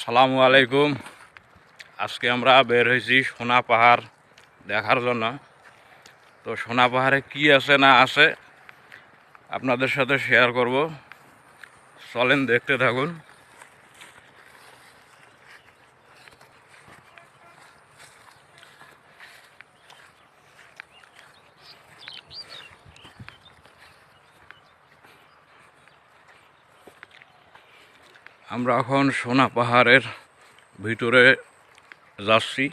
আসসালামু আলাইকুম। আজকে আমরা বের হয়েছি সোনা পাহাড় দেখার জন্য। তো সোনা পাহাড়ে কি আছে না আছে আপনাদের সাথে শেয়ার করব। চলেন দেখতে থাকুন। আমরা এখন সোনা পাহাড়ের ভিতরে যাচ্ছি।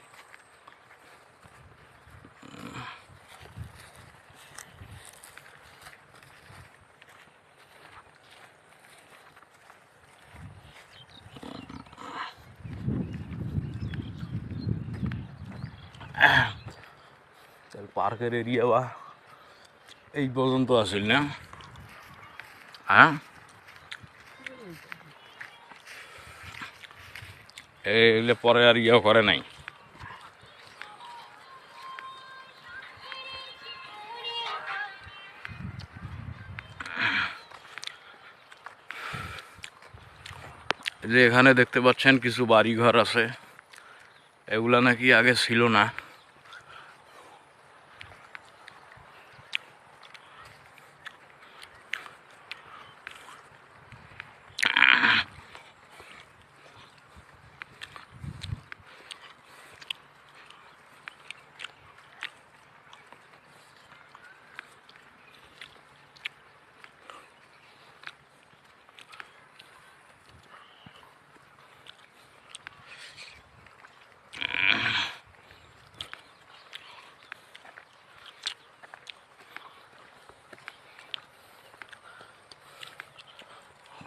পার্কের এরিয়া বা এই পর্যন্ত আসিল না, হ্যাঁ এগুলো পরে আর ইয়েও করে নাই। যে এখানে দেখতে পাচ্ছেন কিছু বাড়ি ঘর আছে, এগুলা নাকি আগে ছিল না।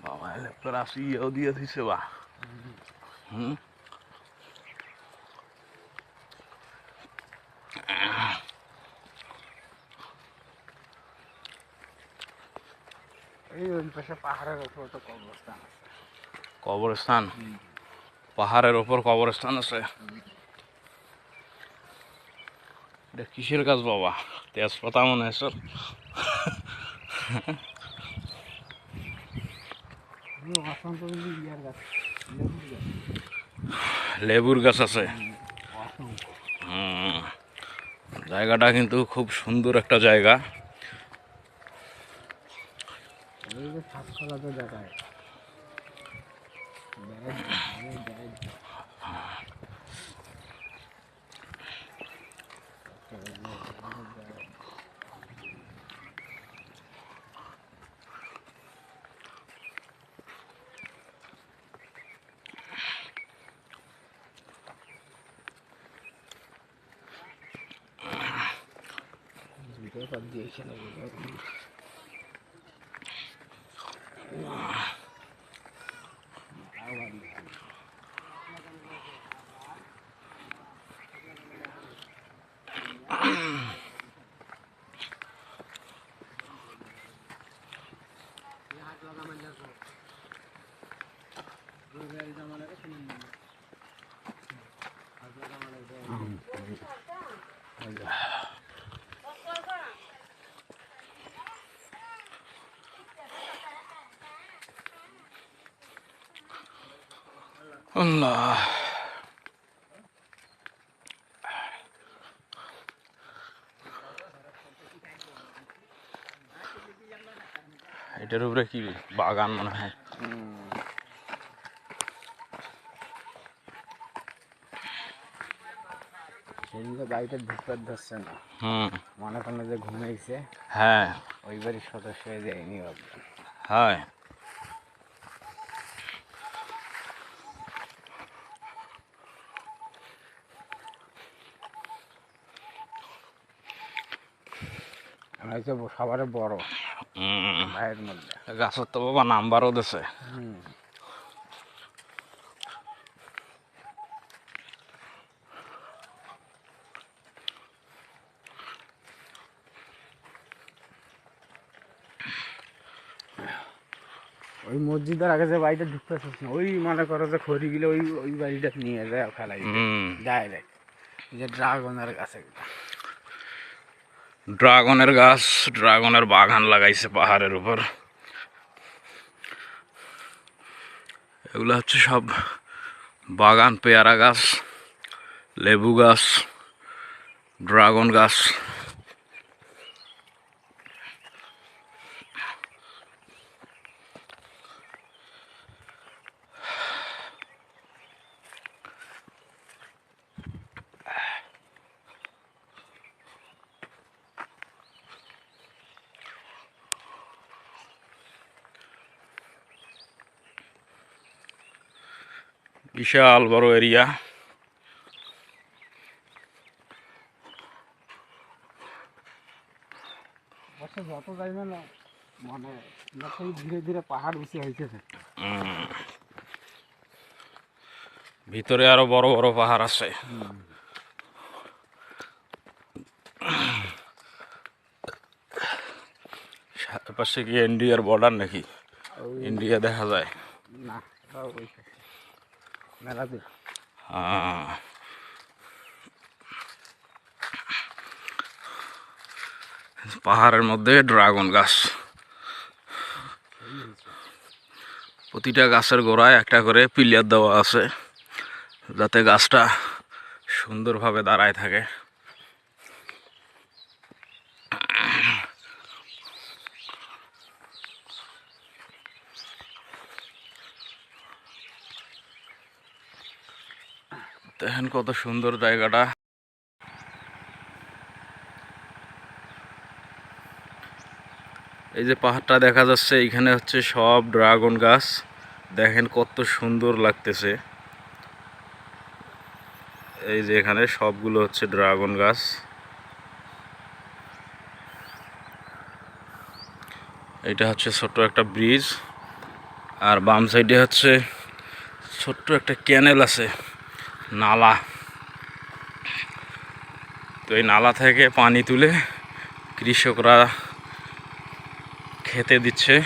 বাবা রাশি ইয়েও দিয়ে দিছে বা। এই ওই পাশে পাহাড়ের উপর তো কবরস্থান আছে। কবরস্থান? পাহাড়ের ওপর কবরস্থান আছে? এটা কিসের গাছ বাবা? তেজপাতা মনে হয় স্যার। লেবুর গাছ আছে। জায়গাটা কিন্তু খুব সুন্দর একটা জায়গা। আল্লাহ, এটার উপরে কি বাগান মনে হয়। বাড়িতে ঢুকতে ধরছে না, মনে করেন যে ঘুমাইছে। হ্যাঁ, ওই বাড়ির সদস্য যায়নি ভাবলাম। হ্যাঁ, হয়তো সবার বড় ভাইয়ের মধ্যে। গাছের তো বাবা নাম্বারও দিছে। ওই মসজিদের আগে যে বাড়িটা ঢুকতে পারছিস না, ওই মনে করো যে খড়ি গেলে ওই ওই বাড়িটা নিয়ে যায় ফেলাই ডাইরেক্ট। যে ড্রাগনের গাছে ড্রাগনের গাছ, ড্রাগনের বাগান লাগাইছে পাহাড়ের উপর। এগুলো হচ্ছে সব বাগান, পেয়ারা গাছ, লেবু গাছ, ড্রাগন গাছ। বিশাল বড় এরিয়া। যত যাইবে না মানে ধীরে ধীরে পাহাড় বেশি হয়েছে। ভিতরে আরো বড় বড় পাহাড় আছে। পাশে কি ইন্ডিয়ার বর্ডার নাকি? ইন্ডিয়া দেখা যায় না, মেলা দিন। পাহাড়ের মধ্যে ড্রাগন গাছ, প্রতিটা গাছের গোড়ায় একটা করে পিলার দেওয়া আছে যাতে গাছটা সুন্দরভাবে দাঁড়ায় থাকে। দেখেন কত সুন্দর জায়গাটা। এই যে পাহাড়টা দেখা যাচ্ছে, এখানে হচ্ছে সব ড্রাগন গাছ। দেখেন কত সুন্দর লাগতেছে। এই যে এখানে সবগুলো হচ্ছে ড্রাগন গাছ। এটা হচ্ছে ছোট্ট একটা ব্রিজ, আর বাম সাইডে হচ্ছে ছোট্ট একটা ক্যানেল আছে, নালা। তো এই নালা থেকে পানি তুলে কৃষকরা খেতে দিচ্ছে।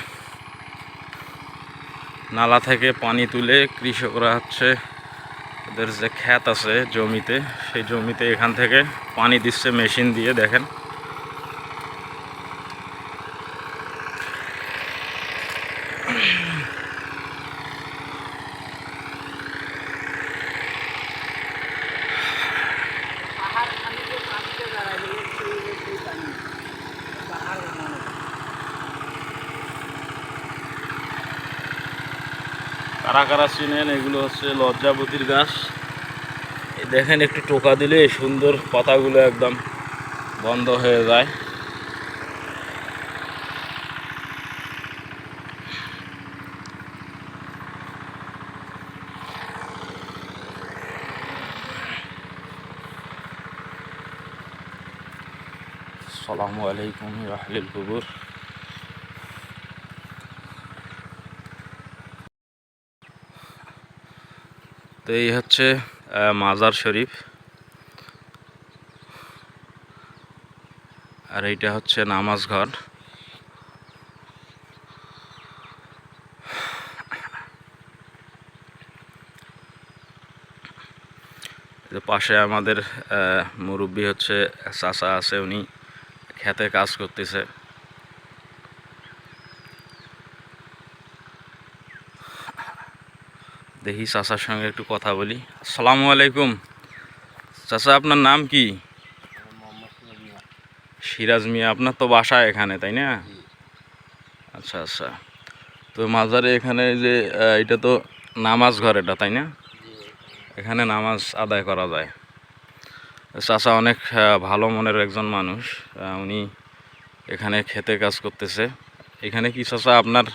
নালা থেকে পানি তুলে কৃষকরা হচ্ছে ওদের যে ক্ষেত আছে জমিতে, সেই জমিতে এখান থেকে পানি দিচ্ছে মেশিন দিয়ে। দেখেন কারা কারা চিনেন, এগুলো হচ্ছে লজ্জাবতীর গাছ। দেখেন একটু টোকা দিলে সুন্দর পাতাগুলো একদম বন্ধ হয়ে যায়। আসসালামু আলাইকুম আহলিল কুবুর। তো এই হচ্ছে মাজার শরীফ, আর এইটা হচ্ছে নামাজ ঘর। পাশে আমাদের মুরব্বী হচ্ছে চাচা আছে, উনি খেতে কাজ করতেছে। দেখি চাচার সঙ্গে একটু কথা বলি। আসসালামু আলাইকুম চাচা, আপনার নাম কি? সিরাজ মিয়া। আপনার তো বাসা এখানে, তাই না? আচ্ছা আচ্ছা। তো মাজারে এখানে যে এটা তো নামাজ ঘর, এটা তাই না? এখানে নামাজ আদায় করা যায়। চাচা অনেক ভালো মনের একজন মানুষ। উনি এখানে খেতে কাজ করতেছে। এখানে কি চাচা আপনার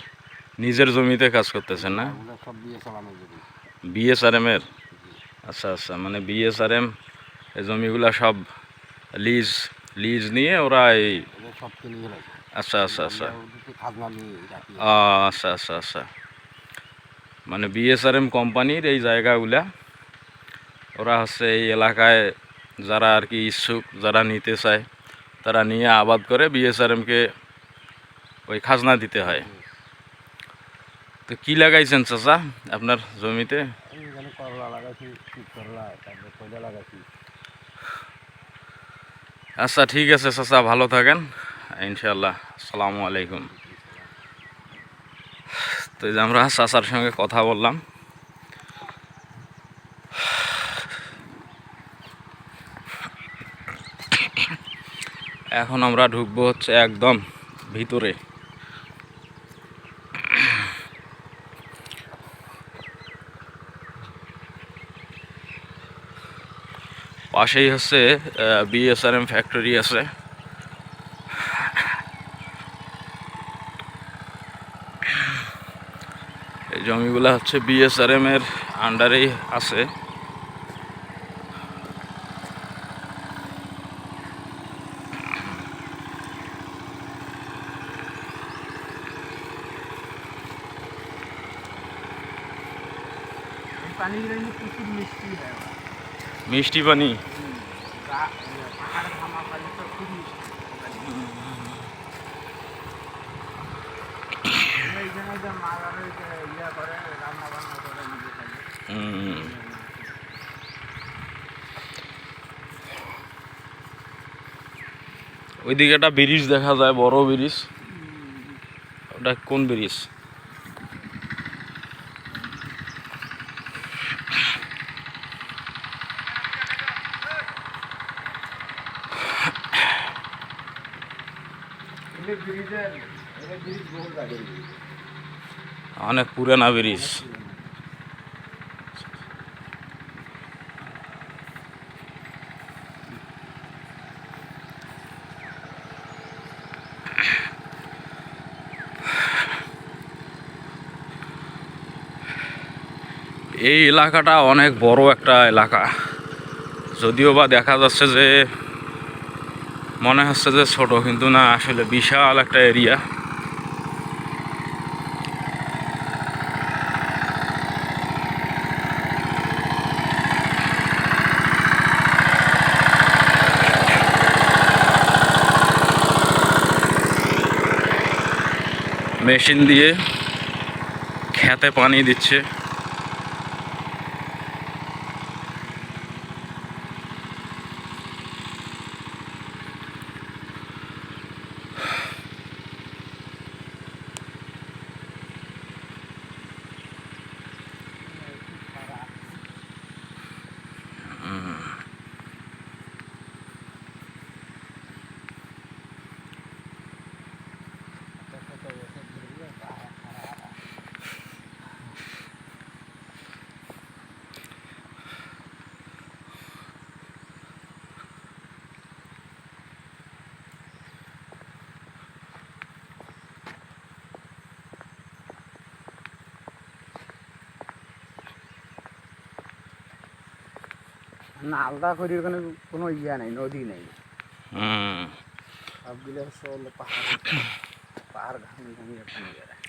নিজের জমিতে কাজ করতেছেন না? বিএসআরএম এর? আচ্ছা আচ্ছা, মানে বিএসআরএম এই জমিগুলা সব লিজ লিজ নিয়ে ওরা এই। আচ্ছা আচ্ছা আচ্ছা, আচ্ছা আচ্ছা আচ্ছা, মানে বিএসআরএম কোম্পানির এই জায়গাগুলা ওরা হচ্ছে এই এলাকায় যারা আর কি ইচ্ছুক, যারা নিতে চায় তারা নিয়ে আবাদ করে বিএসআরএমকে ওই খাজনা দিতে হয়। তো কি লাগাইছেন চাচা আপনার জমিতে? আচ্ছা ঠিক আছে চাচা, ভালো থাকেন ইনশাআল্লাহ। আসসালামু আলাইকুম। তো এই যে আমরা চাচার সঙ্গে কথা বললাম। এখন আমরা ঢুকবো হচ্ছে একদম ভিতরে। পাশেই হচ্ছে বিএসআরএম ফ্যাক্টরি আছে। এই জমিগুলো হচ্ছে বিএসআরএম এর আন্ডারেই আছে। পানিগুলো কিন্তু প্রচুর মিষ্টি হয়। মিষ্টি পানি। পাহাড় ধামা পানি তো খুব মিষ্টি। এইখানে যে মাগারে ইয়া করে রান্না বান্না করে নিজে থাকে। ওইদিকে একটা ব্রিজ দেখা যায়, বড় ব্রিজ। ওটা কোন ব্রিজ? অনেক পুরানা ব্রিজ। এই এলাকাটা অনেক বড় একটা এলাকা, যদিও বা দেখা যাচ্ছে যে মনে হচ্ছে যে ছোট, কিন্তু না, আসলে বিশাল একটা এরিয়া। মেশিন দিয়ে খেতে পানি দিচ্ছে। না, আলাদা করে ওখানে কোনো ইয়া নেই, নদী নেই। হুম। সবগুলো হচ্ছে হলো পাহাড়, পাহাড় ঘামি ঘামিয়ে পানি বেড়ায়।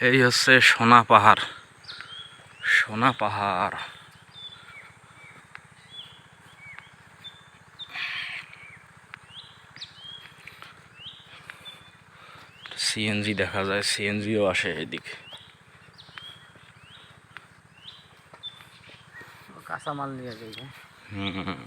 এই হচ্ছে সোনা পাহাড়। সোনা পাহাড়। সিএনজি দেখা যায়, সিএনজিও আসে এদিকে। কাঁচামাল নিয়ে যাইবে। হুম।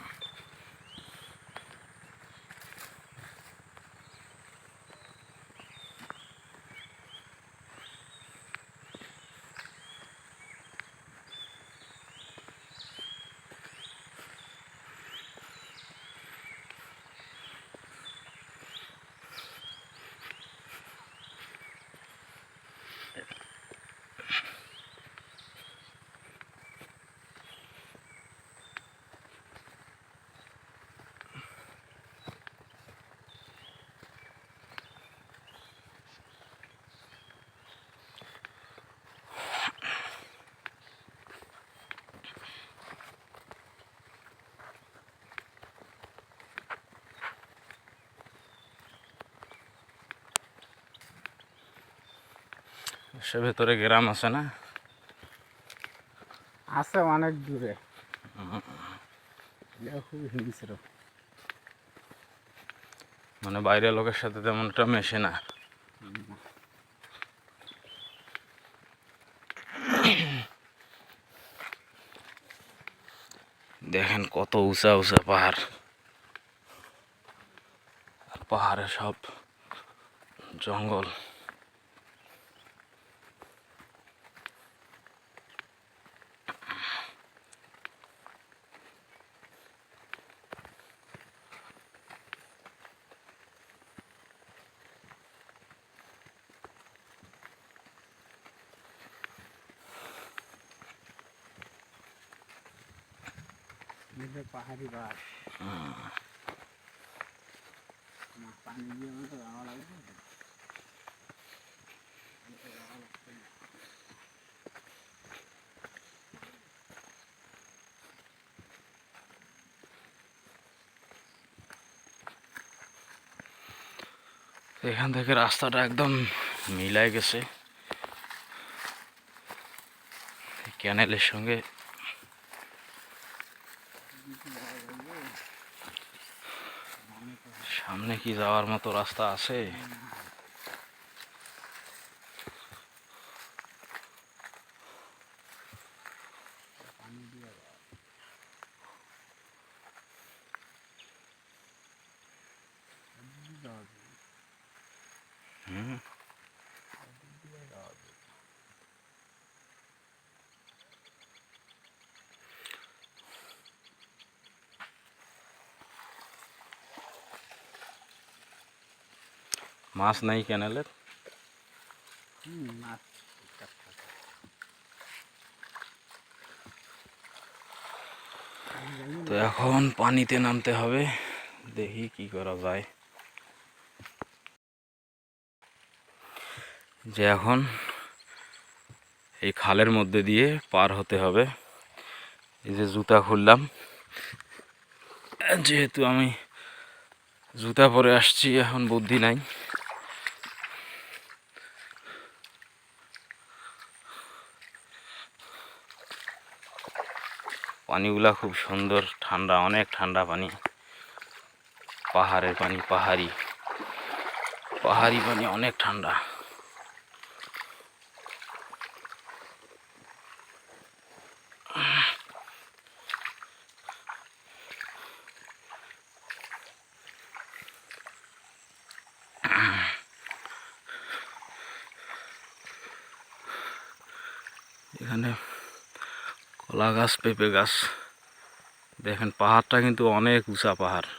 সে ভেতরে গ্রাম আছে না? আছে অনেক দূরে। খুব হিংস্র। মানে বাইরের লোকের সাথে তেমনটা মেশে না। দেখেন কত উঁচা উঁচা পাহাড়, আর পাহাড়ে সব জঙ্গল। যে পাহাড়ি বাস পানি দিয়ে মতো যাওয়া লাগবে। এখান থেকে রাস্তাটা একদম মিলাই গেছে ক্যানেলের সঙ্গে। সামনে কি যাওয়ার মতো রাস্তা আছে? হুম, মাছ নাই ক্যানেলের। মাছ তো এখন পানিতে নামতে হবে, দেখি কি করা যায়। যে এখন এই খালের মধ্যে দিয়ে পার হতে হবে। এই যে জুতা খুললাম, যেহেতু আমি জুতা পরে আসছি, এখন বুদ্ধি নাই। পানিগুলা খুব সুন্দর, ঠান্ডা, অনেক ঠান্ডা পানি। পাহাড়ের পানি, পাহাড়ি পানি অনেক ঠান্ডা। এখানে কলা গাছ, পেঁপে গাছ। দেখেন পাহাড়টা কিন্তু অনেক উঁচা পাহাড়।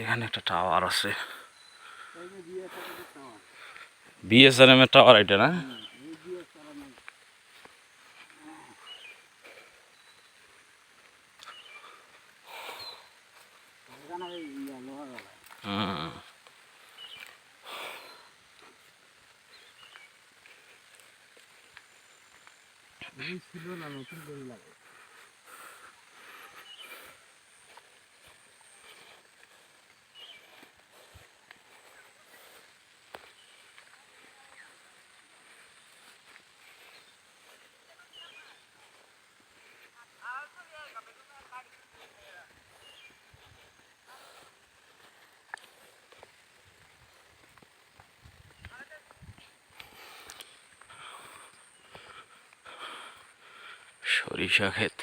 এখানে একটা টাওয়ার আছে, বিএসএনএম এর টাওয়ার এটা না? হুম, ছিল না, নতুন করে লাগে। সরিষা ক্ষেত।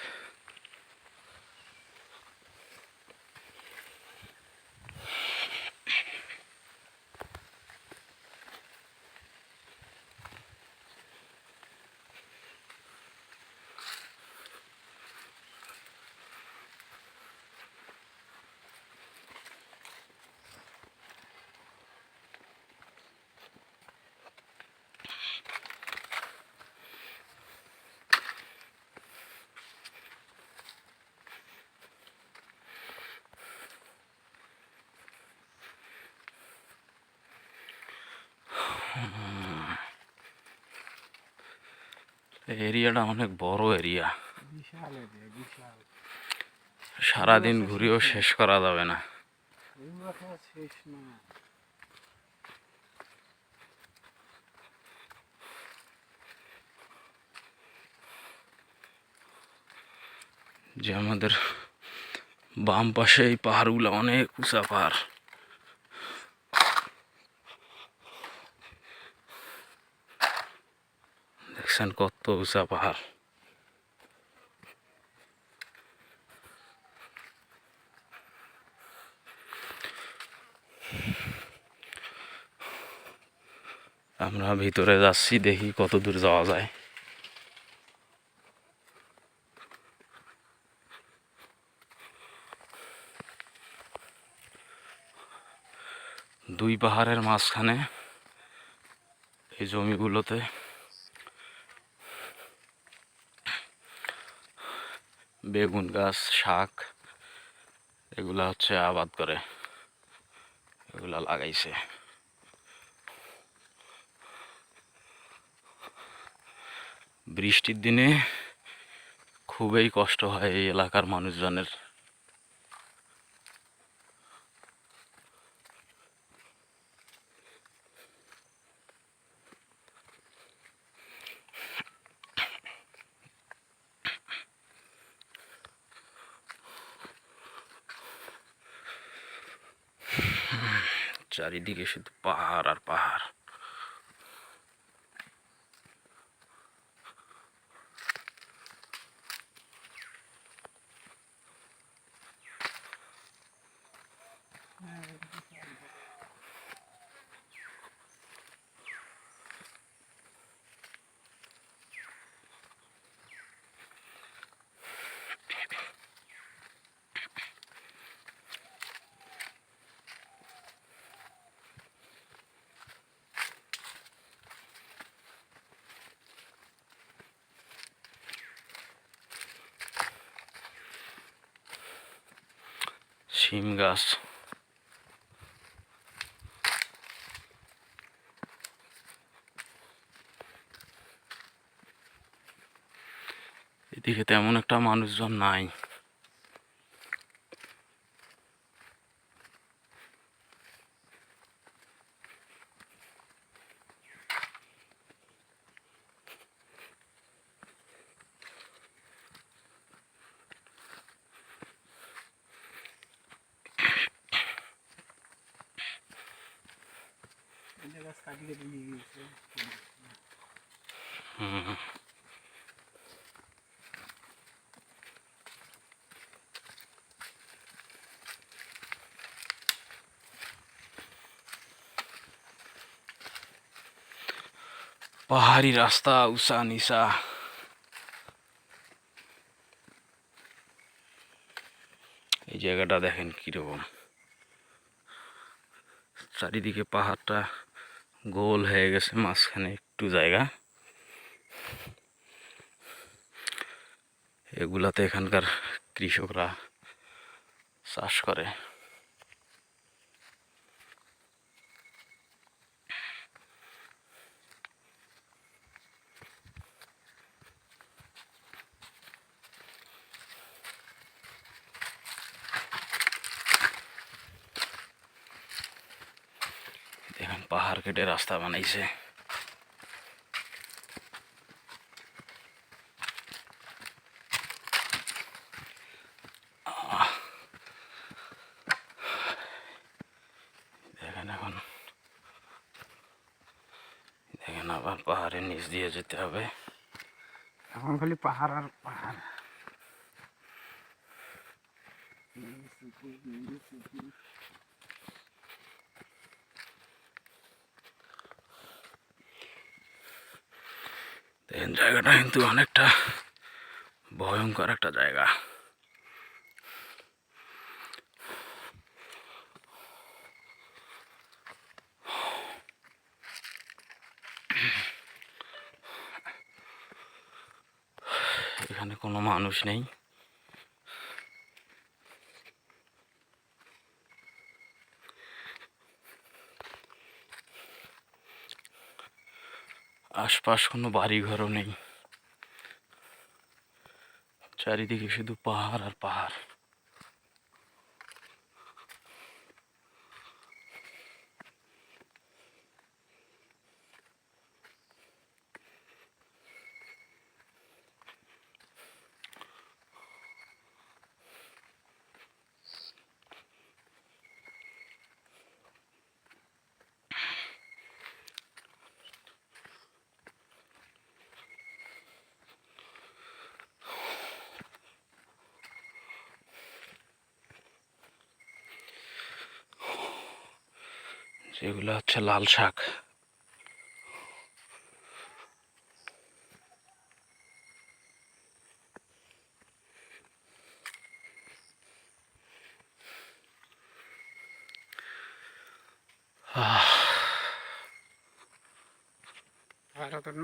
এরিয়াটা অনেক বড় এরিয়া, বিশাল এরিয়া, বিশাল। সারাদিন ঘুরেও শেষ করা যাবে না। এগুলো তো শেষ না। যে আমাদের বাম পাশে এই পাহাড়গুলো অনেক উঁচা পাহাড়। দেখছেন কত উঁচা পাহাড়। আমরা ভিতরে যাচ্ছি, দেখি কত দূর যাওয়া যায়। দুই পাহাড়ের মাঝখানে এই জমিগুলোতে বেগুন গাছ, শাক এগুলা হচ্ছে আবাদ করে, এগুলা লাগাইছে। বৃষ্টির দিনে খুবই কষ্ট হয় এই এলাকার মানুষজনের। চারিদিকে শুধু পাহাড় আর পাহাড়। শিম গাছ, এদিকে তেমন একটা মানুষজন নাই। হুম, পাহাড়ি রাস্তা, উঁচা নিচা। এই জায়গাটা দেখেন কিরকম, চারিদিকে পাহাড়টা গোল হয়ে গেছে, মাঝখানে একটু জায়গা। এগুলাতে এখানকার কৃষকরা চাষ করে। দেখেন পাহাড় কেটে রাস্তা বানাইছে। দেখেন এখন, দেখেন আবার পাহাড়ের নিচ দিয়ে যেতে হবে। এখন খালি পাহাড় আর পাহাড়। দেখেন জায়গাটা কিন্তু অনেকটা ভয়ঙ্কর একটা জায়গা। এখানে কোনো মানুষ নেই। আশপাশ কোনো বাড়ি ঘরও নেই, চারিদিকে শুধু পাহাড় আর পাহাড়। এগুলো হচ্ছে লাল শাক। Harapin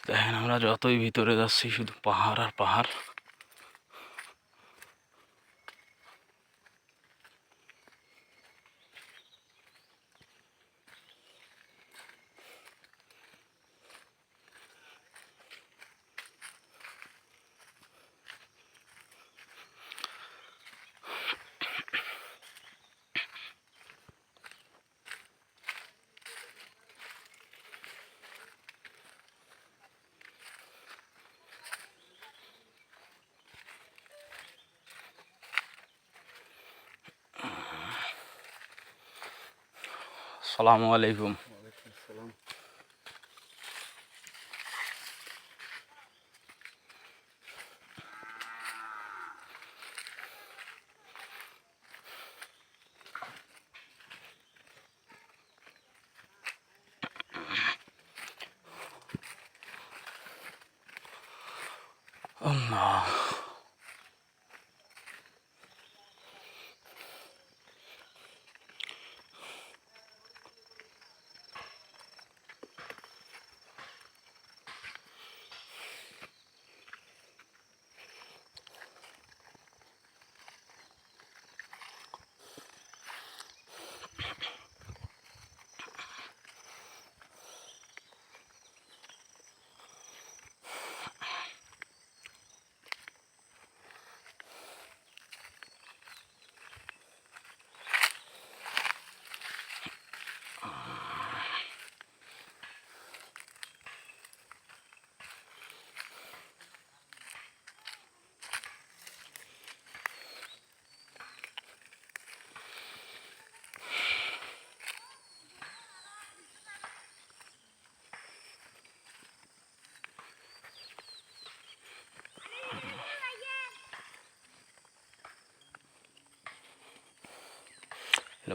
দেখেন আমরা যতই ভিতরে যাচ্ছি শুধু পাহাড় আর পাহাড়। আসসালামু আলাইকুম। আল্লাহ,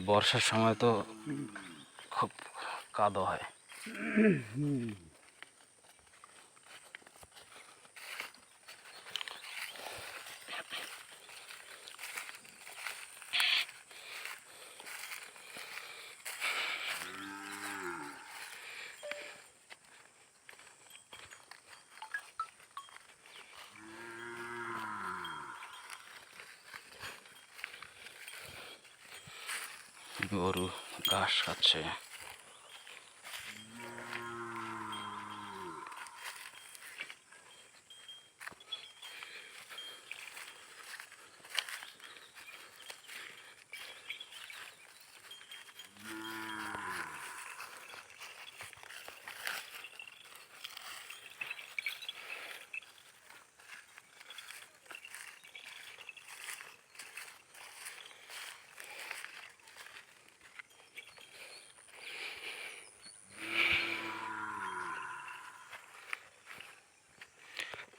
বর্ষার সময় তো খুব কাদো হয়। গরু ঘাস খাচ্ছে।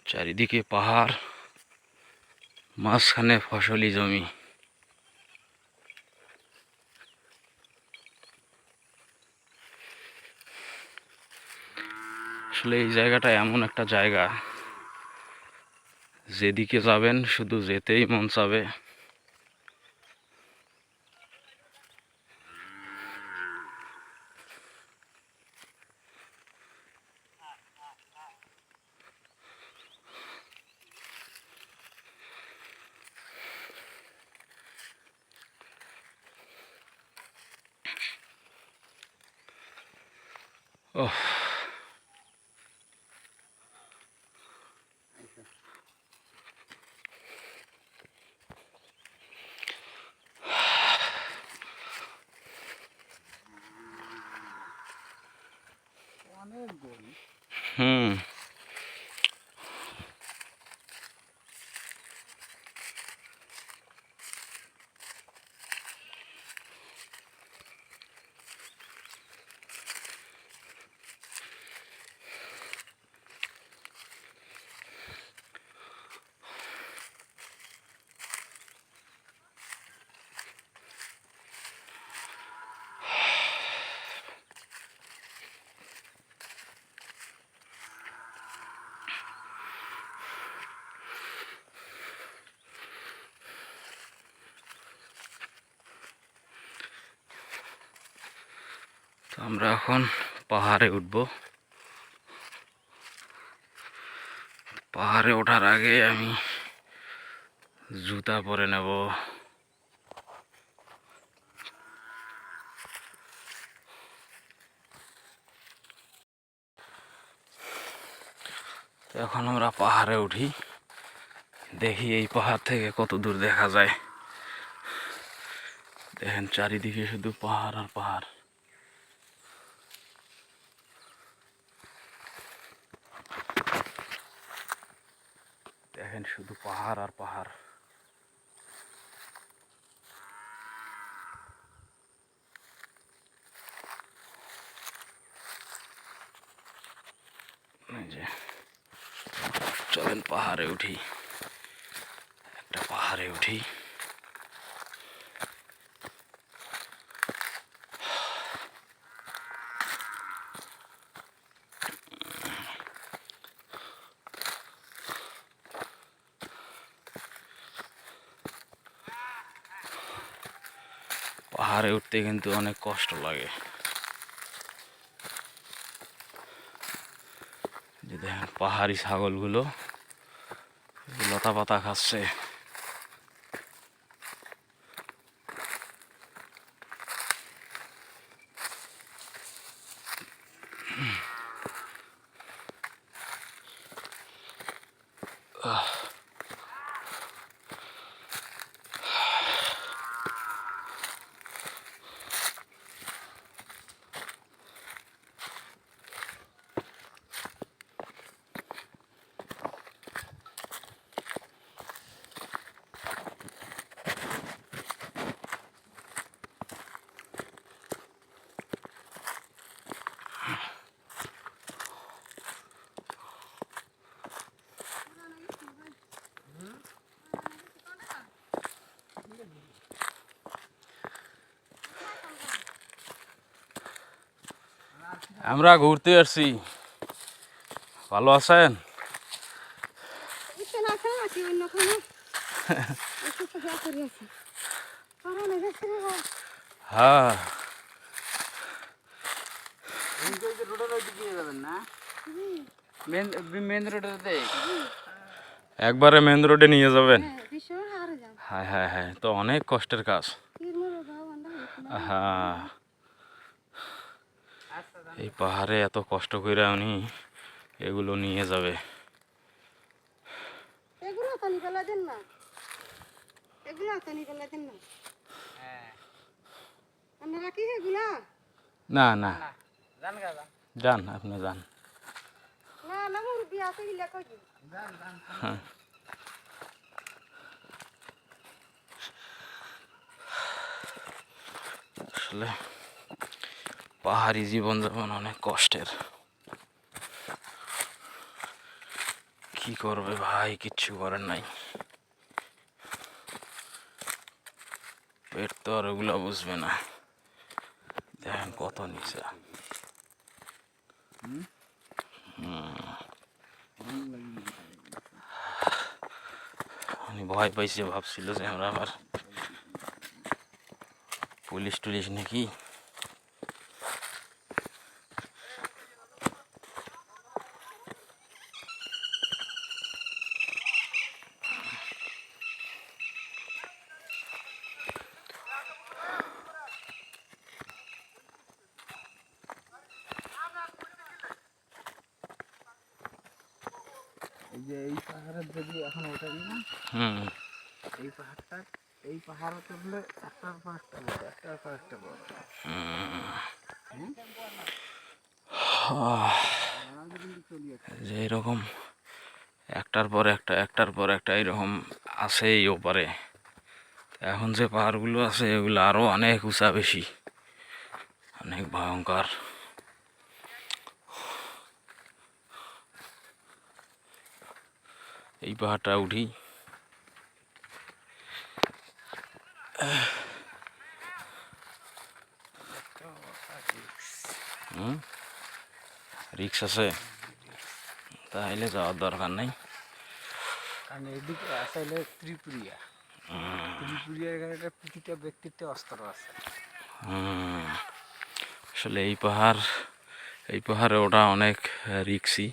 চারিদিকে পাহাড়, মাঝখানে ফসলি জমি। আসলে এই জায়গাটা এমন একটা জায়গা, যেদিকে যাবেন শুধু যেতেই মন চাবে। ওহ, অনেক গরু। হুম। তো আমরা এখন পাহাড়ে উঠব। পাহাড়ে ওঠার আগে আমি জুতা পরে নেব। তো এখন আমরা পাহাড়ে উঠি, দেখি এই পাহাড় থেকে কত দূর দেখা যায়। দেখেন চারিদিকে শুধু পাহাড় আর পাহাড়। দেখেন শুধু পাহাড় আর পাহাড়। এই যে, চলেন পাহাড়ে উঠি, একটা পাহাড়ে উঠি। পাহাড়ে উঠতে কিন্তু অনেক কষ্ট লাগে। যে দেখেন পাহাড়ি ছাগলগুলো লতা পাতা খাচ্ছে। আমরা ঘুরতে আসছি, ভালো আছেন? হ্যাঁ, রোডের ওই দিকে নিয়ে যাবেন না? মেন রোডেতে একবারে মেন রোডে নিয়ে যাবেন? হ্যাঁ হ্যাঁ হ্যাঁ, তো অনেক কষ্টের কাজ। হ্যাঁ, এই পাহাড়ে এত কষ্ট করে উনি এগুলো নিয়ে যাবে। না না, যান আপনি যান। হ্যাঁ, আসলে পাহাড়ি জীবনযাপন অনেক কষ্টের। কি করবে ভাই, কিচ্ছু করার নাই। পেট তো আর ওগুলো বুঝবে না। দেখেন কত নিচে। উনি ভয় পাইছে, ভাবছিল যে আমরা আবার পুলিশ টুলিশ নাকি। এই যে এই পাহাড়ের যদি এখন ওঠাই না, হুম এই পাহাড়টা, এই পাহাড়ে তুললে একটার পর একটা বড়, একটার পর একটা বড়। হুম, আমাদের কিন্তু চলি একটা। যে এরকম একটার পর একটা একটার পর একটা এরকম আছে এই ওপারে। এখন যে পাহাড়গুলো আছে এগুলো আরো অনেক উঁচা, বেশি অনেক ভয়ঙ্কর। এই পাহাড়টা উঠি, রিক্স আছে, তাহলে যাওয়ার দরকার নাই। কারণ এদিকে আসলে ত্রিপুরিয়া, ত্রিপুরিয়ার গাড়িটা প্রতিটা ব্যক্তিত্বে অস্ত্র আছে। আসলে এই পাহাড়ে ওঠা অনেক রিক্সি।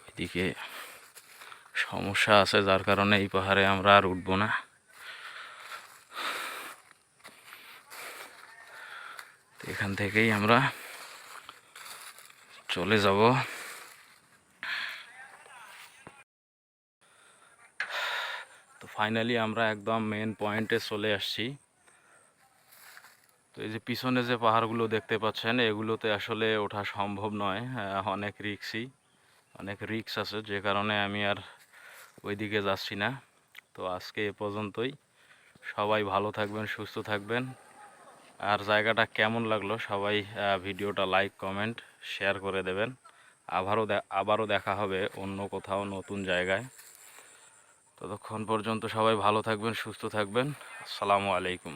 এদিকে সমস্যা আছে, যার কারণে এই পাহাড়ে আমরা আর উঠবো না। এখান থেকেই আমরা চলে যাব। তো ফাইনালি আমরা একদম মেন পয়েন্টে চলে আসছি। তো এই যে পিছনে যে পাহাড়গুলো দেখতে পাচ্ছেন, এগুলোতে আসলে ওঠা সম্ভব নয়, অনেক রিক্সি, অনেক রিক্স আছে, যে কারণে আমি আর ওইদিকে যাচ্ছি না। তো আজকে এ পর্যন্তই। সবাই ভালো থাকবেন, সুস্থ থাকবেন। আর জায়গাটা কেমন লাগলো সবাই ভিডিওটা লাইক, কমেন্ট, শেয়ার করে দেবেন। আবারও দেখা হবে অন্য কোথাও নতুন জায়গায়। ততক্ষণ পর্যন্ত সবাই ভালো থাকবেন, সুস্থ থাকবেন। আসসালামু আলাইকুম।